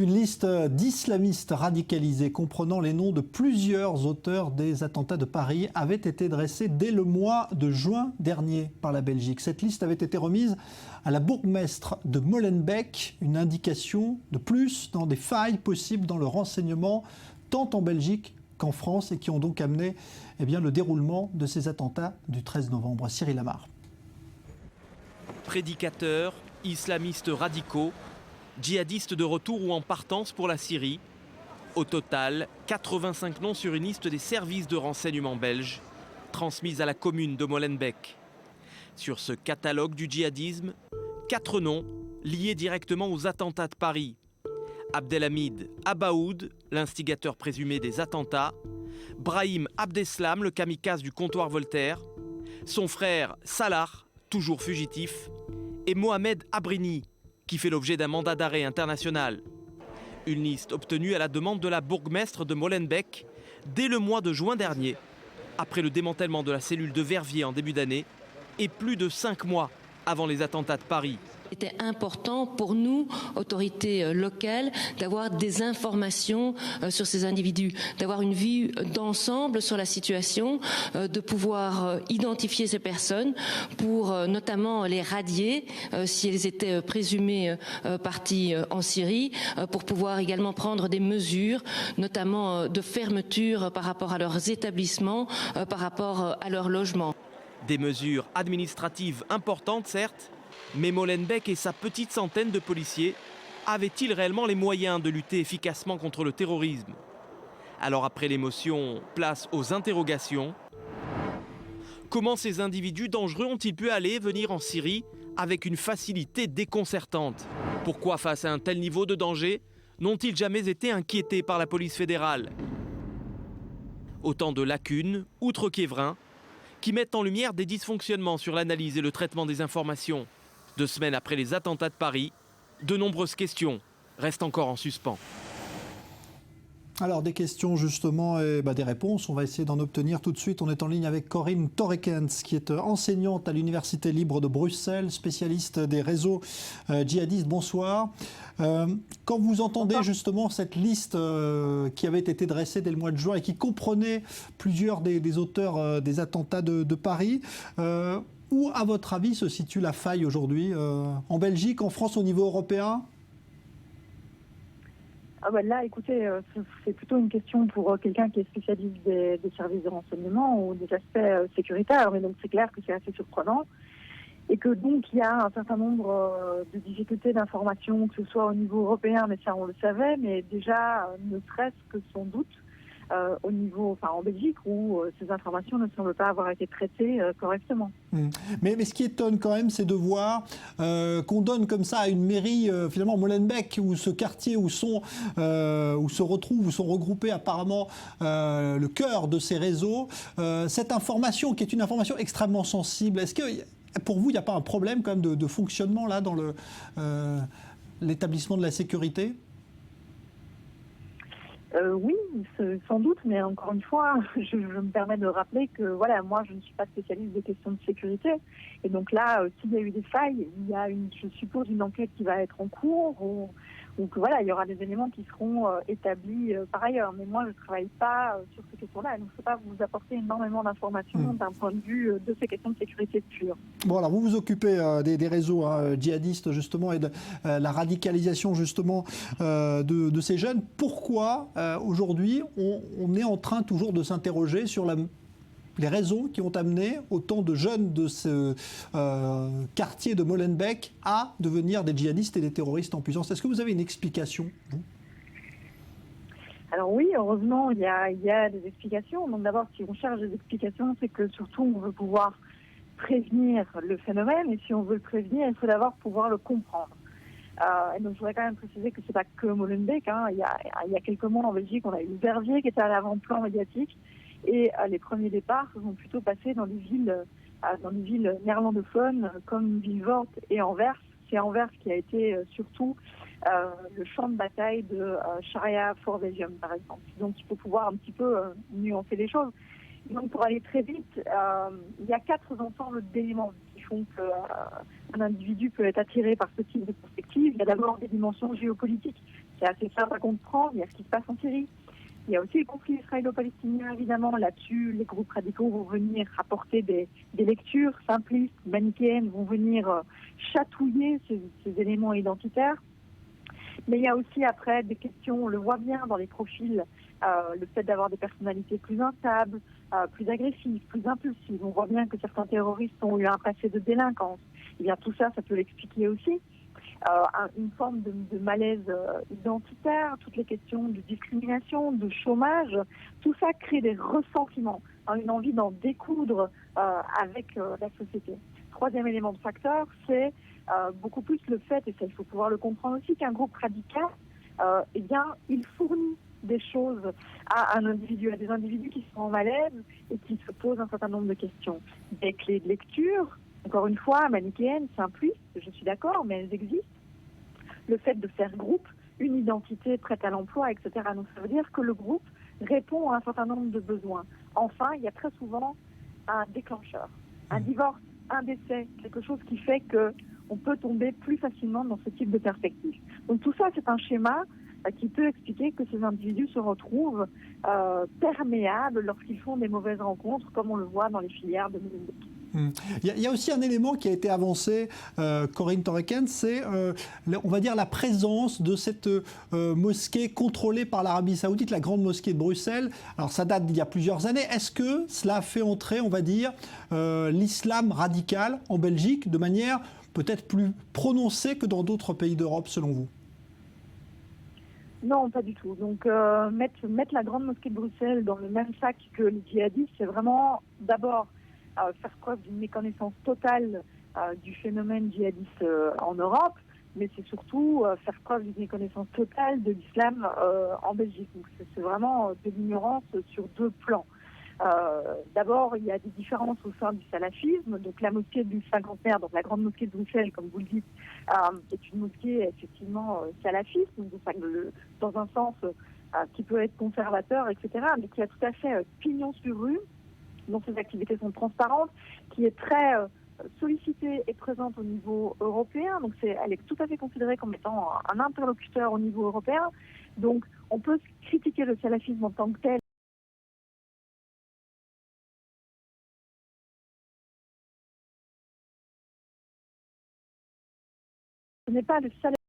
Une liste d'islamistes radicalisés comprenant les noms de plusieurs auteurs des attentats de Paris avait été dressée dès le mois de juin dernier par la Belgique. Cette liste avait été remise à la bourgmestre de Molenbeek, une indication de plus dans des failles possibles dans le renseignement, tant en Belgique qu'en France, et qui ont donc amené le déroulement de ces attentats du 13 novembre. Cyril Amar. Prédicateurs, islamistes radicaux, djihadistes de retour ou en partance pour la Syrie. Au total, 85 noms sur une liste des services de renseignement belges, transmise à la commune de Molenbeek. Sur ce catalogue du djihadisme, 4 noms liés directement aux attentats de Paris. Abdelhamid Abaoud, l'instigateur présumé des attentats. Brahim Abdeslam, le kamikaze du comptoir Voltaire. Son frère Salah, toujours fugitif. Et Mohamed Abrini, qui fait l'objet d'un mandat d'arrêt international. Une liste obtenue à la demande de la bourgmestre de Molenbeek dès le mois de juin dernier, après le démantèlement de la cellule de Verviers en début d'année et plus de 5 mois avant les attentats de Paris. C'était important pour nous, autorités locales, d'avoir des informations sur ces individus, d'avoir une vue d'ensemble sur la situation, de pouvoir identifier ces personnes pour notamment les radier si elles étaient présumées parties en Syrie, pour pouvoir également prendre des mesures, notamment de fermeture par rapport à leurs établissements, par rapport à leur logement. Des mesures administratives importantes, certes, mais Molenbeek et sa petite centaine de policiers avaient-ils réellement les moyens de lutter efficacement contre le terrorisme? Alors après l'émotion, place aux interrogations. Comment ces individus dangereux ont-ils pu aller et venir en Syrie avec une facilité déconcertante? Pourquoi, face à un tel niveau de danger, n'ont-ils jamais été inquiétés par la police fédérale? Autant de lacunes, outre qu'Evrin, qui mettent en lumière des dysfonctionnements sur l'analyse et le traitement des informations. 2 semaines après les attentats de Paris, de nombreuses questions restent encore en suspens. Alors des questions justement et des réponses, on va essayer d'en obtenir tout de suite. On est en ligne avec Corinne Torrekens, qui est enseignante à l'Université libre de Bruxelles, spécialiste des réseaux djihadistes. Bonsoir. Quand vous entendez justement cette liste qui avait été dressée dès le mois de juin et qui comprenait plusieurs des auteurs des attentats de Paris, où, à votre avis, se situe la faille aujourd'hui? En Belgique, en France, au niveau européen? Là, écoutez, c'est plutôt une question pour quelqu'un qui est spécialiste des services de renseignement ou des aspects sécuritaires. Mais donc, c'est clair que c'est assez surprenant. Et que donc, il y a un certain nombre de difficultés d'information, que ce soit au niveau européen, mais ça, on le savait, mais déjà, ne serait-ce que sans doute, au niveau, en Belgique, où ces informations ne semblent pas avoir été traitées correctement. Mais ce qui étonne quand même, c'est de voir qu'on donne comme ça à une mairie, finalement Molenbeek, où ce quartier où sont regroupés apparemment le cœur de ces réseaux, cette information qui est une information extrêmement sensible. Est-ce que pour vous, il n'y a pas un problème quand même de fonctionnement là dans l'établissement de la sécurité? Oui, sans doute, mais encore une fois, je me permets de rappeler que moi je ne suis pas spécialiste des questions de sécurité. Et donc là, s'il y a eu des failles, il y a je suppose une enquête qui va être en cours ou que il y aura des éléments qui seront établis par ailleurs. Mais moi, je ne travaille pas sur ces questions-là. Donc je ne peux pas vous apporter énormément d'informations d'un point de vue de ces questions de sécurité pure. Bon, alors vous vous occupez des réseaux djihadistes justement et de la radicalisation justement de ces jeunes. Pourquoi aujourd'hui on est en train toujours de s'interroger sur les raisons qui ont amené autant de jeunes de ce quartier de Molenbeek à devenir des djihadistes et des terroristes en puissance? Est-ce que vous avez une explication, vous? Alors oui, heureusement, il y a des explications. Donc d'abord, si on cherche des explications, c'est que surtout on veut pouvoir prévenir le phénomène, et si on veut le prévenir, il faut d'abord pouvoir le comprendre. Et donc je voudrais quand même préciser que c'est pas que Molenbeek. Il y a quelques mois en Belgique, on a eu Verviers qui était à l'avant-plan médiatique, et les premiers départs se sont plutôt passés dans des villes néerlandophones comme Vilvoorde et Anvers. C'est Anvers qui a été surtout le champ de bataille de Sharia for Belgium, par exemple. Donc il faut pouvoir un petit peu nuancer les choses. Donc pour aller très vite, il y a 4 ensembles d'éléments qu'il font qu'un individu peut être attiré par ce type de perspective. Il y a d'abord des dimensions géopolitiques. C'est assez simple à comprendre. Il y a ce qui se passe en Syrie. Il y a aussi le conflit israélo-palestinien, évidemment. Là-dessus, les groupes radicaux vont venir apporter des lectures simplistes, manichéennes, vont venir chatouiller ces éléments identitaires. Mais il y a aussi après des questions, on le voit bien dans les profils, le fait d'avoir des personnalités plus instables, plus agressives, plus impulsives. On voit bien que certains terroristes ont eu un passé de délinquance. Et bien tout ça, ça peut l'expliquer aussi. Une forme de malaise identitaire, toutes les questions de discrimination, de chômage, tout ça crée des ressentiments, une envie d'en découdre avec la société. Troisième élément de facteur, c'est beaucoup plus le fait, et ça il faut pouvoir le comprendre aussi, qu'un groupe radical, eh bien, il fournit des choses à un individu, à des individus qui sont en malaise et qui se posent un certain nombre de questions. Des clés de lecture, encore une fois, manichéennes, simplistes, je suis d'accord, mais elles existent. Le fait de faire groupe, une identité prête à l'emploi, etc. Donc ça veut dire que le groupe répond à un certain nombre de besoins. Enfin, il y a très souvent un déclencheur, un divorce, un décès, quelque chose qui fait qu'on peut tomber plus facilement dans ce type de perspective. Donc tout ça, c'est un schéma qui peut expliquer que ces individus se retrouvent perméables lorsqu'ils font des mauvaises rencontres, comme on le voit dans les filières de Molenbeek. Il y a aussi un élément qui a été avancé, Corinne Torrekens, c'est, on va dire, la présence de cette mosquée contrôlée par l'Arabie Saoudite, la grande mosquée de Bruxelles. Alors ça date d'il y a plusieurs années. Est-ce que cela a fait entrer, on va dire, l'islam radical en Belgique de manière peut-être plus prononcée que dans d'autres pays d'Europe, selon vous ? Non, pas du tout. Donc mettre la grande mosquée de Bruxelles dans le même sac que les djihadistes, c'est vraiment d'abord faire preuve d'une méconnaissance totale du phénomène djihadiste en Europe, mais c'est surtout faire preuve d'une méconnaissance totale de l'islam en Belgique. Donc c'est vraiment de l'ignorance sur deux plans. D'abord, il y a des différences au sein du salafisme. Donc la mosquée du cinquantenaire, donc la grande mosquée de Bruxelles, comme vous le dites, est une mosquée effectivement salafiste, donc dans un sens qui peut être conservateur, etc., mais qui a tout à fait pignon sur rue, dont ses activités sont transparentes, qui est très sollicitée et présente au niveau européen. Donc elle est tout à fait considérée comme étant un interlocuteur au niveau européen. Donc on peut critiquer le salafisme en tant que tel. Ce n'est pas le salafisme